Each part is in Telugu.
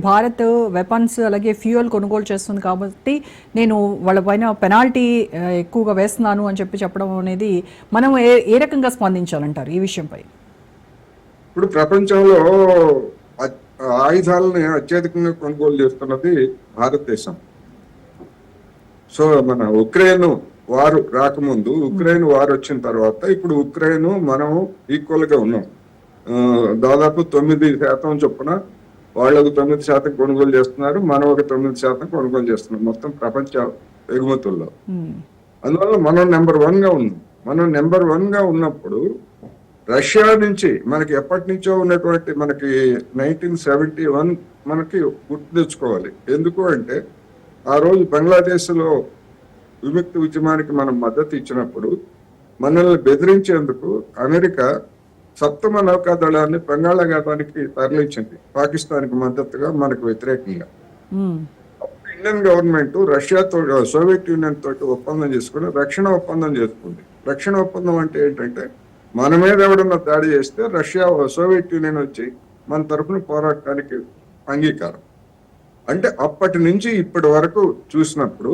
భారత్ వెపన్స్ అలాగే ఫ్యూయల్ కొనుగోలు చేస్తుంది కాబట్టి నేను వాళ్ళ పైన పెనాల్టీ ఎక్కువగా వేస్తున్నాను అని చెప్పడం అనేది మనం ఏ రకంగా స్పందించాలంటారు ఈ విషయంపై? ఇప్పుడు ప్రపంచంలో ఆయుధాలను అత్యధికంగా కొనుగోలు చేస్తున్నది భారతదేశం. సో మన ఉక్రెయిన్ వారు రాకముందు, ఉక్రెయిన్ వారు వచ్చిన తర్వాత ఇప్పుడు ఉక్రెయిన్ మనం ఈక్వల్ గా ఉన్నాం. దాదాపు 9% చొప్పున వాళ్ళు ఒక 9% కొనుగోలు చేస్తున్నారు, మనం ఒక 9% కొనుగోలు చేస్తున్నాం మొత్తం ప్రపంచ ఎగుమతుల్లో. అందువల్ల మనం నెంబర్ 1 గా ఉన్నాం. మనం నెంబర్ 1 గా ఉన్నప్పుడు రష్యా నుంచి మనకి ఎప్పటి నుంచో ఉన్నటువంటి మనకి 1971 మనకి గుర్తు తెచ్చుకోవాలి. ఎందుకు అంటే ఆ రోజు బంగ్లాదేశ్ లో విముక్తి ఉద్యమానికి మనం మద్దతు ఇచ్చినప్పుడు మనల్ని బెదిరించేందుకు అమెరికా సప్తమ నౌకాదళాన్ని బంగాళాఖాతానికి తరలించింది, పాకిస్తాన్కి మద్దతుగా, మనకు వ్యతిరేకంగా. ఇండియన్ గవర్నమెంట్ రష్యాతో, సోవియట్ యూనియన్ తోటి ఒప్పందం చేసుకుని రక్షణ ఒప్పందం చేసుకుంది. రక్షణ ఒప్పందం అంటే ఏంటంటే మన మీద ఎవడన్నా దాడి చేస్తే రష్యా, సోవియట్ యూనియన్ వచ్చి మన తరఫున పోరాటానికి అంగీకారం. అంటే అప్పటి నుంచి ఇప్పటి వరకు చూసినప్పుడు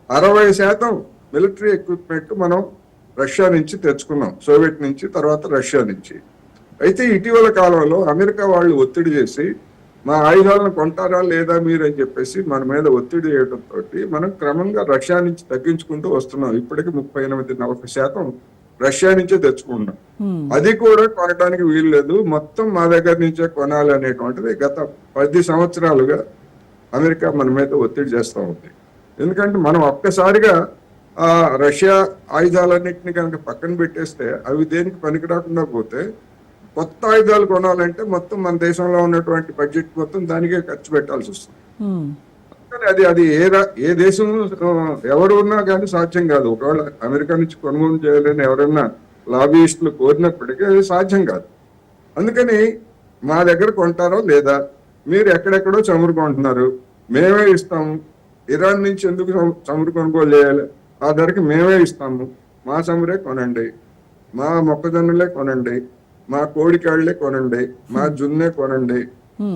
60% మిలిటరీ ఎక్విప్మెంట్ మనం రష్యా నుంచి తెచ్చుకున్నాం, సోవియట్ నుంచి, తర్వాత రష్యా నుంచి. అయితే ఇటీవల కాలంలో అమెరికా వాళ్ళు ఒత్తిడి చేసి మా ఆయుధాలను కొంటారా లేదా మీరు అని చెప్పేసి మన మీద ఒత్తిడి చేయడంతో మనం క్రమంగా రష్యా నుంచి తగ్గించుకుంటూ వస్తున్నాం. ఇప్పటికి 38-40% రష్యా నుంచే తెచ్చుకుంటున్నాం. అది కూడా కొనడానికి వీలు లేదు, మొత్తం మా దగ్గర నుంచే కొనాలి అనేటువంటిది గత 10 సంవత్సరాలుగా అమెరికా మన మీద ఒత్తిడి చేస్తూ ఉంది. ఎందుకంటే మనం ఒక్కసారిగా ఆ రష్యా ఆయుధాలన్నింటినీ కనుక పక్కన పెట్టేస్తే అవి దేనికి పనికి రాకుండా పోతే కొత్త ఆయుధాలు కొనాలంటే మొత్తం మన దేశంలో ఉన్నటువంటి బడ్జెట్ మొత్తం దానికే ఖర్చు పెట్టాల్సి వస్తుంది. అది ఏ దేశం ఎవరు ఉన్నా కానీ సాధ్యం కాదు. ఒకవేళ అమెరికా నుంచి కొనుగోలు చేయాలని ఎవరైనా లాబీయిస్టులు కోరినప్పటికీ అది సాధ్యం కాదు. అందుకని మా దగ్గర కొంటారో లేదా, మీరు ఎక్కడెక్కడో చమురు కొంటున్నారు, మేమే ఇస్తాము, ఇరాన్ నుంచి ఎందుకు చమురు కొనుగోలు చేయాలి, ఆ ధరకి మేమే ఇస్తాము, మా చమురే కొనండి, మా మొక్కజొన్నలే కొనండి, మా కోడికాళ్లే కొనండి, మా జున్నే కొనండి,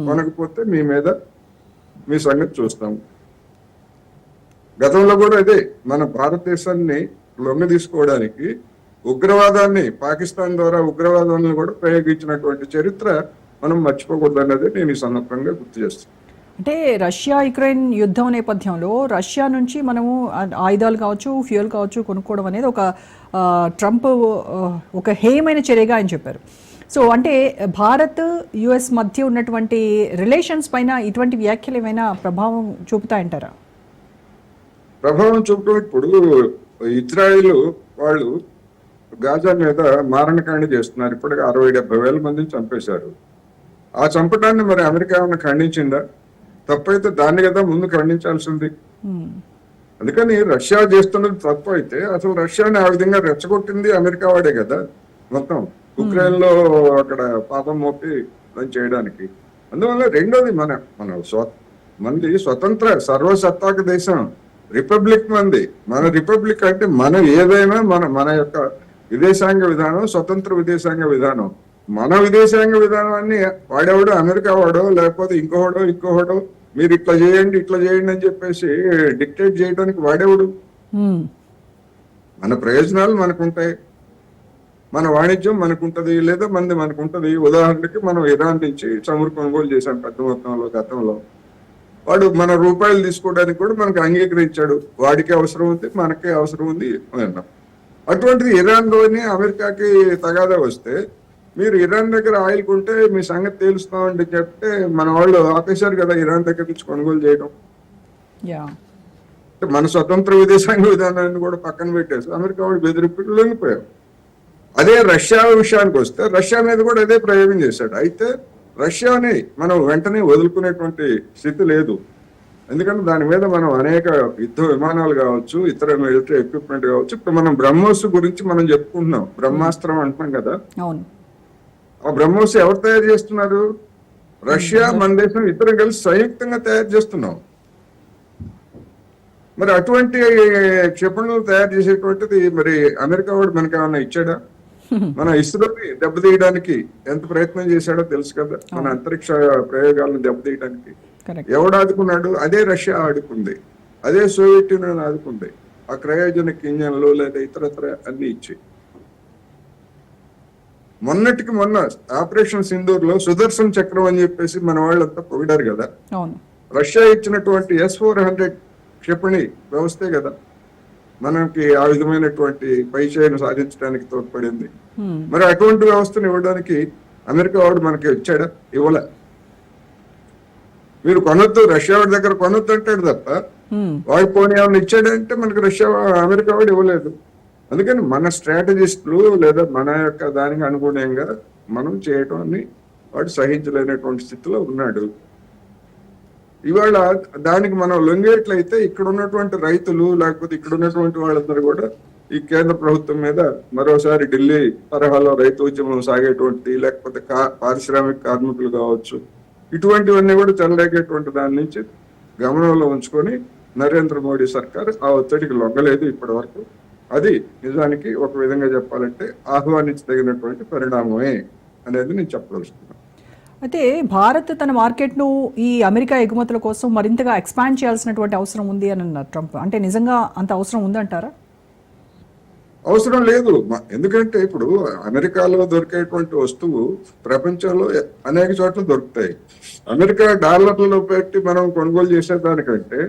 కొనకపోతే మీ మీద మీ సంగతి చూస్తాం. గతంలో కూడా అదే మన భారతదేశాన్ని లొంగ తీసుకోవడానికి ఉగ్రవాదాన్ని, పాకిస్తాన్ ద్వారా ఉగ్రవాదాన్ని కూడా ప్రయోగించినటువంటి చరిత్ర మనం మర్చిపోకూడదు అన్నది నేను ఈ సందర్భంగా గుర్తు చేస్తాను. అంటే రష్యా యుక్రెయిన్ యుద్ధం నేపథ్యంలో రష్యా నుంచి మనము ఆయుధాలు కావచ్చు, ఫ్యూయల్ కావచ్చు కొనుక్కోవడం అనేది ఒక ట్రంప్ ఒక హేయమైన చర్యగా ఆయన చెప్పారు. సో అంటే భారత్ యుఎస్ మధ్య ఉన్నటువంటి రిలేషన్స్ పైన ఇటువంటి వ్యాఖ్యలు ఏమైనా ప్రభావం చూపుతాయంటారా? ప్రభావం చూపడం, ఇప్పుడు ఇజ్రాయిల్ వాళ్ళు గాజా మీద మారణకాండ చేస్తున్నారు. ఇప్పటికి 60-70 వేల మందిని చంపేశారు. ఆ చంపడాన్ని మరి అమెరికా ఏమైనా ఖండించిందా? తప్పైతే దాన్ని కదా ముందు ఖండించాల్సింది. అందుకని రష్యా చేస్తున్నది తప్పు అయితే అసలు రష్యాని ఆ విధంగా రెచ్చగొట్టింది అమెరికా వాడే కదా మొత్తం ఉక్రెయిన్ లో అక్కడ పాపం మోపి చేయడానికి. అందువల్ల రెండోది మనది స్వతంత్ర సర్వసత్తాక దేశం, రిపబ్లిక్ మంది. మన రిపబ్లిక్ అంటే మనం ఏదైనా మన యొక్క విదేశాంగ విధానం స్వతంత్ర విదేశాంగ విధానం. మన విదేశాంగ విధానాన్ని వాడేవాడు అమెరికా వాడో లేకపోతే ఇంకోహోడో మీరు ఇట్లా చేయండి అని చెప్పేసి డిక్టేట్ చేయడానికి వాడేవాడు. మన ప్రయోజనాలు మనకుంటాయి, మన వాణిజ్యం మనకుంటది, లేదా మంది మనకుంటది. ఉదాహరణకి మనం ఇరాన్ నుంచి చమురు కొనుగోలు చేశాం పెద్ద మొత్తంలో గతంలో. వాడు మన రూపాయలు తీసుకోవడానికి కూడా మనకు అంగీకరించాడు. వాడికి అవసరం ఉంది, మనకే అవసరం ఉంది అన్నాం. అటువంటిది ఇరాన్లోని అమెరికాకి తగాదా వస్తే మీరు ఇరాన్ దగ్గర ఆయిల్ కొంటే మీ సంగతి తేలుస్తామంటే చెప్తే మన వాళ్ళు ఆపేశారు కదా ఇరాన్ దగ్గర నుంచి కొనుగోలు చేయడం. మన స్వతంత్ర విదేశాంగ విధానాన్ని కూడా పక్కన పెట్టేసి అమెరికా వాడు బెదిరిపెట్టి లొంగిపోయారు. అదే రష్యా విషయానికి వస్తే రష్యా మీద కూడా అదే ప్రయోగం చేశాడు. అయితే రష్యాని మనం వెంటనే వదులుకునేటువంటి స్థితి లేదు. ఎందుకంటే దాని మీద మనం అనేక యుద్ధ విమానాలు కావచ్చు, ఇతర మిలిటరీ ఎక్విప్మెంట్ కావచ్చు. ఇప్పుడు మనం బ్రహ్మోస్ గురించి మనం చెప్పుకుంటున్నాం, బ్రహ్మాస్త్రం అంటున్నాం కదా. ఆ బ్రహ్మోస్ ఎవరు తయారు చేస్తున్నారు? రష్యా, మన దేశం ఇద్దరు కలిసి సంయుక్తంగా తయారు చేస్తున్నాం. మరి అటువంటి క్షిపణులు తయారు చేసేటువంటిది మరి అమెరికా వాడు మనకి ఏమన్నా ఇచ్చాడా? మన ఇస్రోని దెబ్బతీయడానికి ఎంత ప్రయత్నం చేశాడో తెలుసు కదా, మన అంతరిక్ష ప్రయోగాలను దెబ్బతీయడానికి కరెక్ట్. ఎవడు ఆదుకున్నాడు? అదే రష్యా ఆడుకుంది, అదే సోవియట్ యూనియన్ ఆదుకుంది, ఆ క్రయోజనిక్ ఇంజన్లు లేదా ఇతరత్ర అన్ని ఇచ్చి. మొన్నటికి మొన్న ఆపరేషన్ సింధూర్ లో సుదర్శన్ చక్రం అని చెప్పేసి మన వాళ్ళంతా పొగిడారు కదా, అవును. రష్యా ఇచ్చినటువంటి S-400 క్షిపణి వ్యవస్థే కదా మనకి ఆ విధమైనటువంటి పైచేయను సాధించడానికి తోడ్పడింది. మరి అటువంటి వ్యవస్థను ఇవ్వడానికి అమెరికా వాడు మనకి ఇచ్చాడా? ఇవ్వలే. మీరు కొనొద్దు, రష్యా వాడి దగ్గర కొనొద్దు అంటాడు తప్ప వాడి పోనీ ఏమైనా ఇచ్చాడంటే మనకి అమెరికా వాడు ఇవ్వలేదు. అందుకని మన స్ట్రాటజిస్టులు లేదా మన యొక్క దానికి అనుగుణంగా మనం చేయటాన్ని వాడు సహించలేనటువంటి స్థితిలో ఉన్నాడు. ఇవాళ దానికి మనం లొంగేట్లయితే ఇక్కడ ఉన్నటువంటి రైతులు లేకపోతే ఇక్కడ ఉన్నటువంటి వాళ్ళందరూ కూడా ఈ కేంద్ర ప్రభుత్వం మీద మరోసారి ఢిల్లీ తరహాలో రైతు ఉద్యమం సాగేటువంటి, లేకపోతే పారిశ్రామిక కార్మికులు కావచ్చు, ఇటువంటివన్నీ కూడా చెలరేగేటువంటి దాని నుంచి గమనంలో ఉంచుకొని నరేంద్ర మోడీ సర్కార్ ఆ ఒత్తిడికి లొంగలేదు ఇప్పటి వరకు. అది నిజానికి ఒక విధంగా చెప్పాలంటే ఆహ్వానించదగినటువంటి పరిణామమే అనేది నేను చెప్పదలుచుకున్నాను. అయితే భారత్ తన మార్కెట్ను ఈ అమెరికా ఎగుమతుల కోసం మరింతగా ఎక్స్పాండ్ చేయాల్సినటువంటి అవసరం ఉంది అని అన్నారు ట్రంప్. అంటే నిజంగా అంత అవసరం ఉందంటారా? అవసరం లేదు. ఎందుకంటే ఇప్పుడు అమెరికాలో దొరికేటువంటి వస్తువు ప్రపంచంలో అనేక చోట్ల దొరుకుతాయి. అమెరికా డాలర్లలో పెట్టి మనం కొనుగోలు చేసేదానికంటే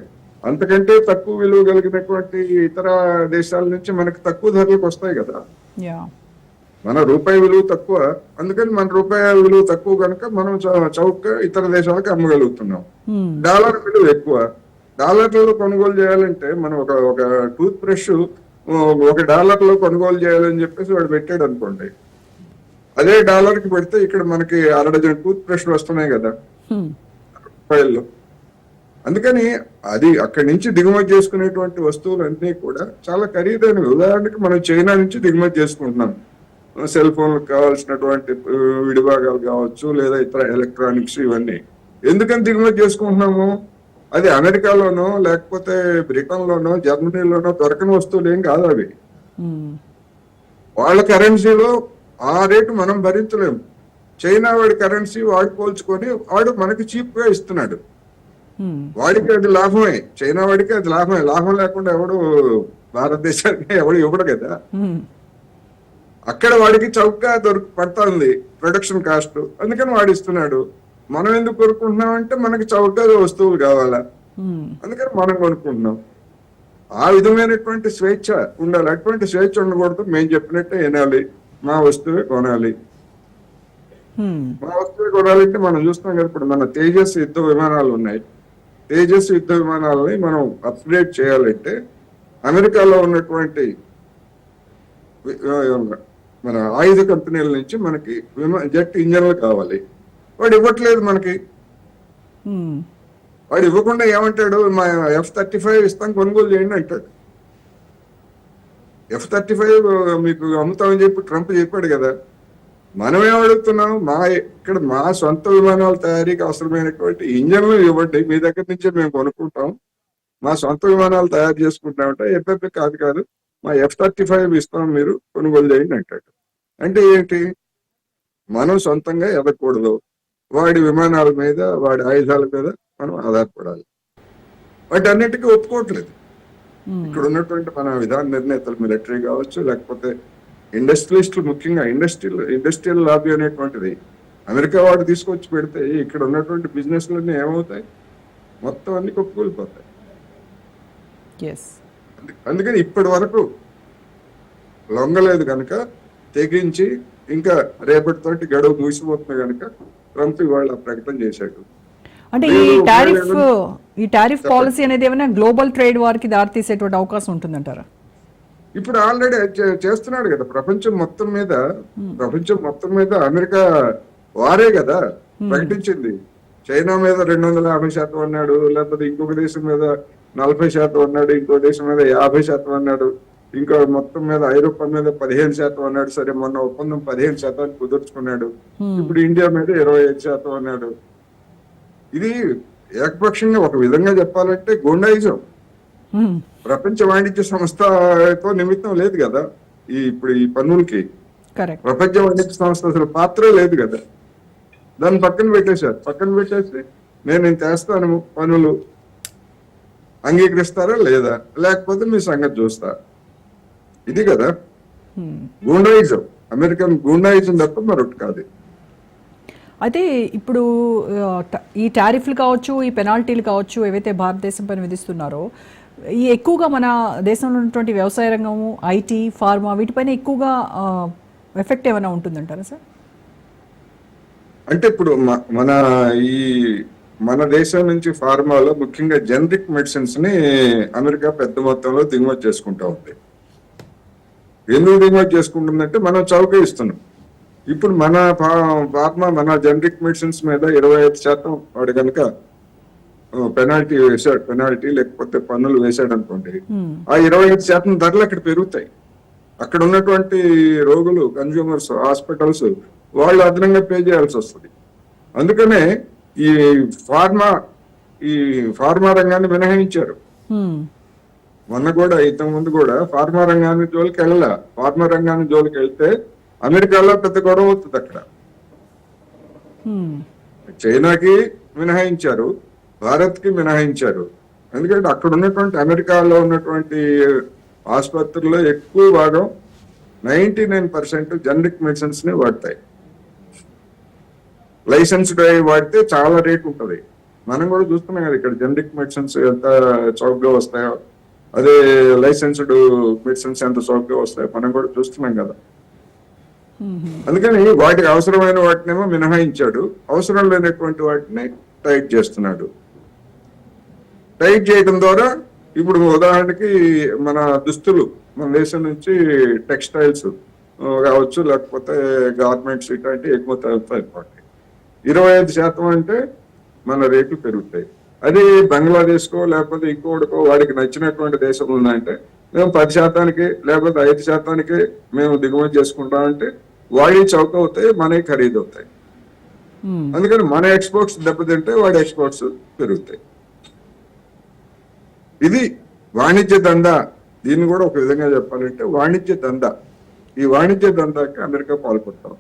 అంతకంటే తక్కువ విలువ కలిగినటువంటి ఇతర దేశాల నుంచి మనకి తక్కువ ధరలకు వస్తాయి కదా. మన రూపాయి విలువ తక్కువ, అందుకని మన రూపాయి విలువ తక్కువ కనుక మనం చౌక ఇతర దేశాలకు అమ్మగలుగుతున్నాం. డాలర్ విలువ ఎక్కువ. డాలర్లలో కొనుగోలు చేయాలంటే మనం ఒక టూత్ బ్రష్ $1 కొనుగోలు చేయాలని చెప్పేసి వాడు పెట్టాడు అనుకోండి, అదే డాలర్కి పెడితే ఇక్కడ మనకి 1/2 డజన్ టూత్ బ్రష్లు వస్తున్నాయి కదా రూపాయల్లో. అందుకని అది అక్కడి నుంచి దిగుమతి చేసుకునేటువంటి వస్తువులన్నీ కూడా చాలా ఖరీదైనవి. ఉదాహరణకి మనం చైనా నుంచి దిగుమతి చేసుకుంటున్నాం సెల్ ఫోన్లకు కావాల్సినటువంటి విడిభాగాలు కావచ్చు, లేదా ఇతర ఎలక్ట్రానిక్స్, ఇవన్నీ ఎందుకని దిగుమతి చేసుకుంటున్నాము? అది అమెరికాలోనో లేకపోతే బ్రిటన్లోనో జర్మనీలోనో దొరకని వస్తువులు ఏం కాదు అవి. వాళ్ళ కరెన్సీలో ఆ రేటు మనం భరించలేము. చైనా వాడి కరెన్సీ వాడు పోల్చుకొని వాడు మనకి చీప్ గా ఇస్తున్నాడు. వాడికి అది లాభమే, చైనా వాడికి అది లాభమే. లాభం లేకుండా ఎవడు భారతదేశానికి ఎవడు ఇవ్వడు కదా. అక్కడ వాడికి చౌకగా పడుతుంది ప్రొడక్షన్ కాస్ట్, అందుకని వాడు ఇస్తున్నాడు. మనం ఎందుకు కొనుక్కుంటున్నాం అంటే మనకి చౌకగా వస్తువులు కావాలా, అందుకని మనం కొనుక్కుంటున్నాం. ఆ విధమైనటువంటి స్వేచ్ఛ ఉండాలి. అటువంటి స్వేచ్ఛ ఉండకూడదు. మేము చెప్పినట్టే వినాలి, మా వస్తువే కొనాలి. మా వస్తువే కొనాలంటే మనం చూస్తున్నాం కదా, ఇప్పుడు మన తేజస్ యుద్ధ విమానాలు ఉన్నాయి. తేజస్ యుద్ధ విమానాలని మనం అప్గ్రేడ్ చేయాలంటే అమెరికాలో ఉన్నటువంటి మన ఆయుధ కంపెనీల నుంచి మనకి జెట్ ఇంజన్లు కావాలి. వాడు ఇవ్వట్లేదు మనకి. వాడు ఇవ్వకుండా ఏమంటాడు, మా F-35 ఇస్తాం కొనుగోలు చేయండి అంటాడు. F-35 మీకు అమ్ముతామని చెప్పి ట్రంప్ చెప్పాడు కదా. మనమేం అడుగుతున్నాం, ఇక్కడ మా సొంత విమానాల తయారీకి అవసరమైనటువంటి ఇంజన్లు ఇవ్వండి, మీ దగ్గర నుంచే మేము కొనుక్కుంటాం, మా సొంత విమానాలు తయారు చేసుకుంటామంటే ఎప్పటి కాదు మా F-35 ఇస్తాం, మీరు కొనుగోలు చేయండి అంటాడు. అంటే ఏంటి, మనం సొంతంగా ఎదగకూడదు, వాడి విమానాల మీద వాడి ఆయుధాల మీద మనం ఆధారపడాలి. వాటి అన్నిటికీ ఒప్పుకోవట్లేదు. ఇక్కడ ఉన్నటువంటి మన విధాన నిర్ణేతలు, మిలిటరీ కావచ్చు లేకపోతే ఇండస్ట్రియలిస్టులు, ముఖ్యంగా ఇండస్ట్రియల్ లాబీ అనేటువంటిది అమెరికా వాడు తీసుకొచ్చి పెడితే ఇక్కడ ఉన్నటువంటి బిజినెస్లన్నీ ఏమవుతాయి, మొత్తం అన్ని కొట్టుకూలిపోతాయి. అందుకని ఇప్పటి వరకు లొంగలేదు కనుక తెగించి, ఇంకా రేపటితోటి గడువు ముగిసిపోతుంది కనుక ట్రంప్ ఇవాళ ప్రకటన చేశాడు. అంటే ఈ టారిఫ్ పాలసీ అనేది ఏమైనా గ్లోబల్ ట్రేడ్ వార్కి దారితీసేటువంటి అవకాశం ఉంటుందంటారా? ఇప్పుడు ఆల్రెడీ చేస్తున్నాడు కదా. ప్రపంచం మొత్తం మీద అమెరికా వారే కదా ప్రకటించింది. చైనా మీద 250% అన్నాడు, లేకపోతే ఇంకొక దేశం మీద 40% అన్నాడు, ఇంకో దేశం మీద 50% అన్నాడు, ఇంకా మొత్తం మీద ఐరోపా మీద 15% అన్నాడు. సరే, మొన్న ఒప్పందం 15% కుదుర్చుకున్నాడు. ఇప్పుడు ఇండియా మీద 25% అన్నాడు. ఇది ఏకపక్షంగా ఒక విధంగా చెప్పాలంటే గుండాయిజం. ప్రపంచ వాణిజ్య సంస్థతో నిమిత్తం లేదు కదా ఇప్పుడు ఈ పన్నులకి. కరెక్ట్. ప్రపంచ వాణిజ్య సంస్థ అసలు పాత్రే లేదు కదా, దాన్ని పక్కన పెట్టేశారు. పక్కన పెట్టేసి నేను ఇంత చేస్తాను పనులు, అంగీకరిస్తారా లేదా, లేకపోతే మీ సంగతి చూస్తా. ఇది కదా గూండాయిజం, అమెరికన్ గూండాయిజం తప్ప మరొకటి కాదు. అయితే ఇప్పుడు ఈ టారిఫ్లు కావచ్చు, ఈ పెనాల్టీలు కావచ్చు, ఏవైతే భారతదేశం పైన విధిస్తున్నారో, ఈ ఎక్కువగా మన దేశంలో ఉన్నటువంటి వ్యవసాయ రంగము, ఐటీ, ఫార్మా వీటిపైన ఎక్కువగా ఎఫెక్ట్ ఏమైనా ఉంటుందంటారా సార్? అంటే ఇప్పుడు మన దేశం నుంచి ఫార్మాలో ముఖ్యంగా జనరిక్ మెడిసిన్స్ ని అమెరికా పెద్ద మొత్తంలో దిగుమతి చేసుకుంటా ఉంది. ఎందుకు దిగుమతి చేసుకుంటుందంటే మనం చౌక ఇస్తున్నాం. ఇప్పుడు మన ఫార్మా మన జనరిక్ మెడిసిన్స్ మీద 25% వాడు కనుక పెనాల్టీ వేశాడు, పెనాల్టీ లేకపోతే పన్నులు వేశాడు అనుకోండి, ఆ 25% ధరలు అక్కడ పెరుగుతాయి. అక్కడ ఉన్నటువంటి రోగులు, కన్జ్యూమర్స్, హాస్పిటల్స్ వాళ్ళు అదనంగా పే చేయాల్సి వస్తుంది. అందుకనే ఈ ఫార్మా రంగాన్ని మినహాయించారు. మొన్న కూడా, ఇంతకు ముందు కూడా ఫార్మా రంగాన్ని జోలికి వెళ్ళాల. ఫార్మా రంగాన్ని జోలికి వెళ్తే అమెరికాలో పెద్ద గొడవ అవుతుంది. అక్కడ చైనాకి మినహాయించారు, భారత్ కి మినహాయించారు. ఎందుకంటే అక్కడ ఉన్నటువంటి అమెరికాలో ఉన్నటువంటి ఆసుపత్రుల్లో ఎక్కువ భాగం 99% జనరిక్ మెడిసిన్స్ ని వాడతాయి. లైసెన్స్డ్ అయి వాడితే చాలా రేట్ ఉంటుంది. మనం కూడా చూస్తున్నాం కదా ఇక్కడ జనరిక్ మెడిసిన్స్ ఎంత చౌకగా వస్తాయో, అదే లైసెన్స్డ్ మెడిసిన్స్ ఎంత చౌకగా వస్తాయో మనం కూడా చూస్తున్నాం కదా. అందుకని వాటికి అవసరమైన వాటినేమో మినహాయించాడు, అవసరం లేనటువంటి వాటిని టైట్ చేస్తున్నాడు. టైట్ చేయడం ద్వారా ఇప్పుడు ఉదాహరణకి మన దుస్తులు, మన దేశం నుంచి టెక్స్టైల్స్ కావచ్చు, లేకపోతే గార్మెంట్స్ ఇట్లాంటి ఎగుమతి అవుతాయి. 25% అంటే మన రేట్లు పెరుగుతాయి. అది బంగ్లాదేశ్కో లేకపోతే ఇంకోటికో వాడికి నచ్చినటువంటి దేశం ఉందంటే మేము 10% లేకపోతే 5% మేము దిగుమతి చేసుకుంటామంటే వాడి చౌక అవుతాయి, మనకి ఖరీదు అవుతాయి. అందుకని మన ఎక్స్పోర్ట్స్ దెబ్బతింటే వాడి ఎక్స్పోర్ట్స్ పెరుగుతాయి. ఇది వాణిజ్య దందా. దీన్ని కూడా ఒక విధంగా చెప్పాలంటే వాణిజ్య దందా. ఈ వాణిజ్య దందాకి అమెరికా పాల్పడతాం.